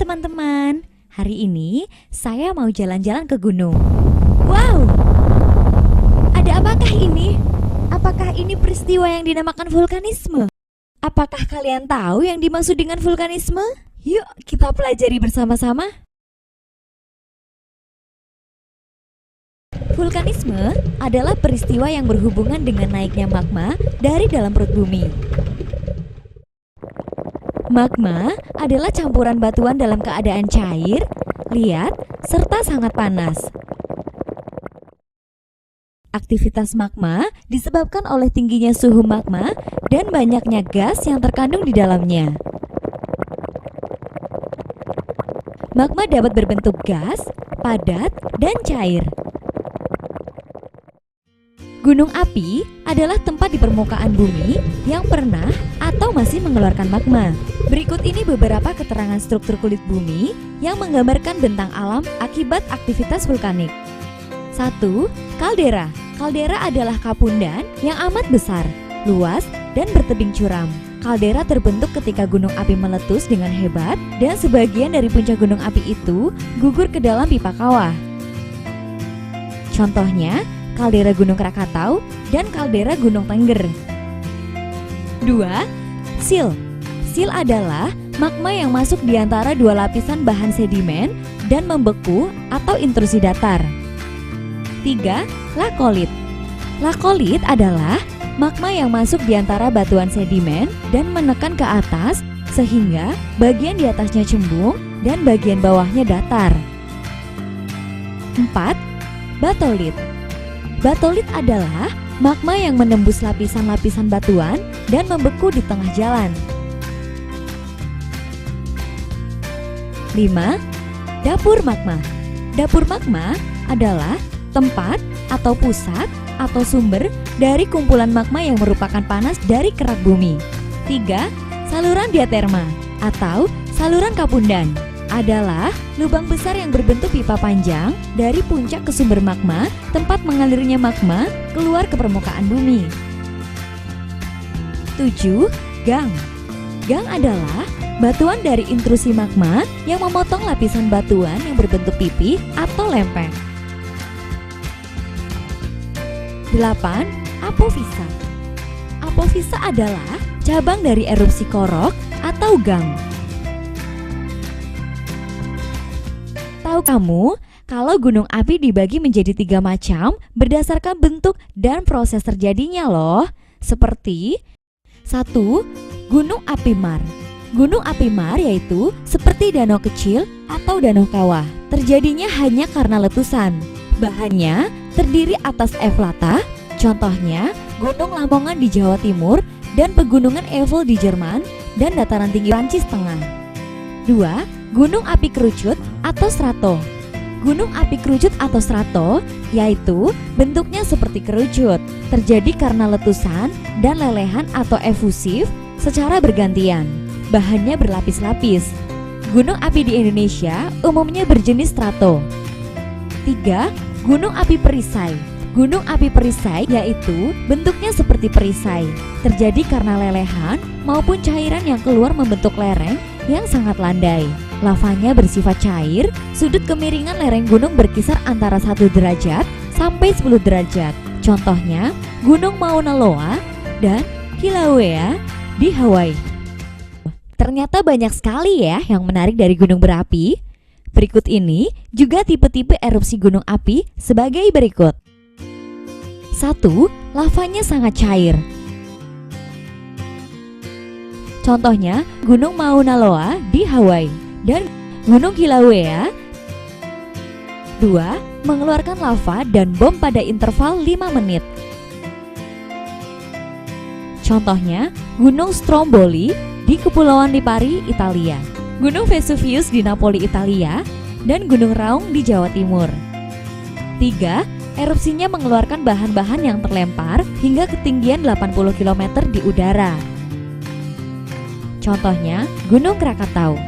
teman-teman, hari ini saya mau jalan-jalan ke gunung. Wow, ada apakah ini? Apakah ini peristiwa yang dinamakan vulkanisme? Apakah kalian tahu yang dimaksud dengan vulkanisme? Yuk kita pelajari bersama-sama. Vulkanisme adalah peristiwa yang berhubungan dengan naiknya magma dari dalam perut bumi. Magma adalah campuran batuan dalam keadaan cair, liat, serta sangat panas. Aktivitas magma disebabkan oleh tingginya suhu magma dan banyaknya gas yang terkandung di dalamnya. Magma dapat berbentuk gas, padat, dan cair. Gunung api adalah tempat di permukaan bumi yang pernah atau masih mengeluarkan magma. Berikut ini beberapa keterangan struktur kulit bumi yang menggambarkan bentang alam akibat aktivitas vulkanik. 1. Kaldera. Kaldera adalah kapundan yang amat besar, luas, dan bertebing curam. Kaldera terbentuk ketika gunung api meletus dengan hebat dan sebagian dari puncak gunung api itu gugur ke dalam pipa kawah. Contohnya, kaldera Gunung Krakatau dan kaldera Gunung Tengger. 2. Sil. Sil adalah magma yang masuk di antara dua lapisan bahan sedimen dan membeku atau intrusi datar. 3. Lakolit. Lakolit adalah magma yang masuk di antara batuan sedimen dan menekan ke atas sehingga bagian di atasnya cembung dan bagian bawahnya datar. 4. Batolit. Batolit adalah magma yang menembus lapisan-lapisan batuan dan membeku di tengah jalan. 5. Dapur magma. Dapur magma adalah tempat atau pusat atau sumber dari kumpulan magma yang merupakan panas dari kerak bumi. 3. Saluran diaterma atau saluran kapundan adalah lubang besar yang berbentuk pipa panjang dari puncak ke sumber magma, tempat mengalirnya magma keluar ke permukaan bumi. 7. Gang. Gang adalah batuan dari intrusi magma yang memotong lapisan batuan yang berbentuk pipi atau lempeng. 8. Apofisa. Apofisa adalah cabang dari erupsi korok atau gang. Tahu kamu kalau gunung api dibagi menjadi 3 macam berdasarkan bentuk dan proses terjadinya loh. Seperti 1. Gunung api mar. Gunung api mar yaitu seperti danau kecil atau danau kawah. Terjadinya hanya karena letusan. Bahannya terdiri atas eflata, contohnya Gunung Lamongan di Jawa Timur dan pegunungan Eiffel di Jerman dan dataran tinggi Prancis Tengah. 2. Gunung api kerucut atau strato. Gunung api kerucut atau strato yaitu bentuknya seperti kerucut, terjadi karena letusan dan lelehan atau efusif secara bergantian. Bahannya berlapis-lapis. Gunung api di Indonesia umumnya berjenis strato. 3. Gunung api perisai. Gunung api perisai yaitu bentuknya seperti perisai, terjadi karena lelehan maupun cairan yang keluar membentuk lereng yang sangat landai. Lavanya bersifat cair, sudut kemiringan lereng gunung berkisar antara 1 derajat sampai 10 derajat. Contohnya Gunung Mauna Loa dan Kilauea di Hawaii. Ternyata banyak sekali ya yang menarik dari gunung berapi. Berikut ini juga tipe-tipe erupsi gunung api sebagai berikut. 1. Lavanya sangat cair. Contohnya Gunung Mauna Loa di Hawaii dan Gunung Kilauea. 2. Mengeluarkan lava dan bom pada interval 5 menit. Contohnya Gunung Stromboli di Kepulauan Lipari, Italia, Gunung Vesuvius di Napoli, Italia, dan Gunung Raung di Jawa Timur. 3. Erupsinya mengeluarkan bahan-bahan yang terlempar hingga ketinggian 80 km di udara. Contohnya Gunung Krakatau.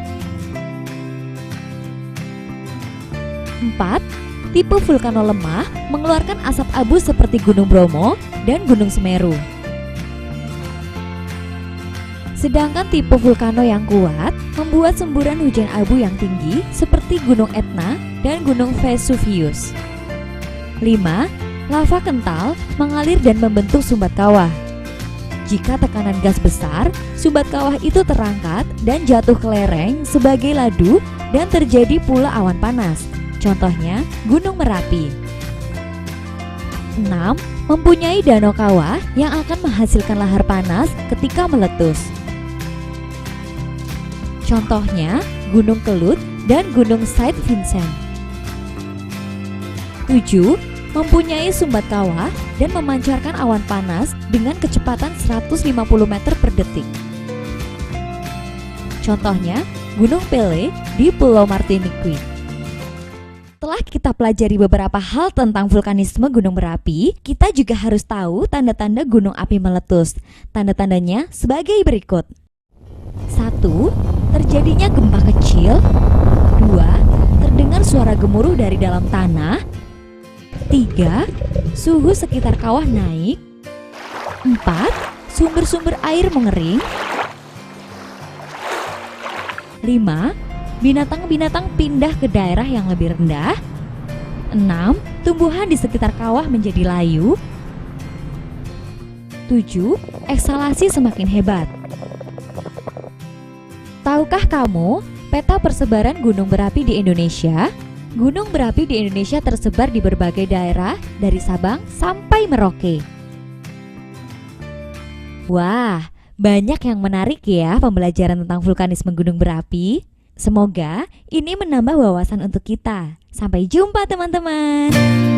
4. Tipe vulkano lemah mengeluarkan asap abu seperti Gunung Bromo dan Gunung Semeru. Sedangkan tipe vulkano yang kuat membuat semburan hujan abu yang tinggi seperti Gunung Etna dan Gunung Vesuvius. 5. Lava kental mengalir dan membentuk sumbat kawah. Jika tekanan gas besar, sumbat kawah itu terangkat dan jatuh ke lereng sebagai ladu dan terjadi pula awan panas. Contohnya, Gunung Merapi. 6. Mempunyai danau kawah yang akan menghasilkan lahar panas ketika meletus. Contohnya, Gunung Kelut dan Gunung Saint Vincent. 7. Mempunyai sumbat kawah dan memancarkan awan panas dengan kecepatan 150 meter per detik. Contohnya, Gunung Pelée di Pulau Martinique. Setelah kita pelajari beberapa hal tentang vulkanisme gunung berapi, kita juga harus tahu tanda-tanda gunung api meletus. Tanda-tandanya sebagai berikut. 1. Terjadinya gempa kecil. 2. Terdengar suara gemuruh dari dalam tanah. 3. Suhu sekitar kawah naik. 4. Sumber-sumber air mengering. 5. Binatang-binatang pindah ke daerah yang lebih rendah. 6. Tumbuhan di sekitar kawah menjadi layu. 7. Eksalasi semakin hebat. Tahukah kamu peta persebaran gunung berapi di Indonesia? Gunung berapi di Indonesia tersebar di berbagai daerah dari Sabang sampai Merauke. Wah, banyak yang menarik ya pembelajaran tentang vulkanisme gunung berapi. Semoga ini menambah wawasan untuk kita. Sampai jumpa teman-teman.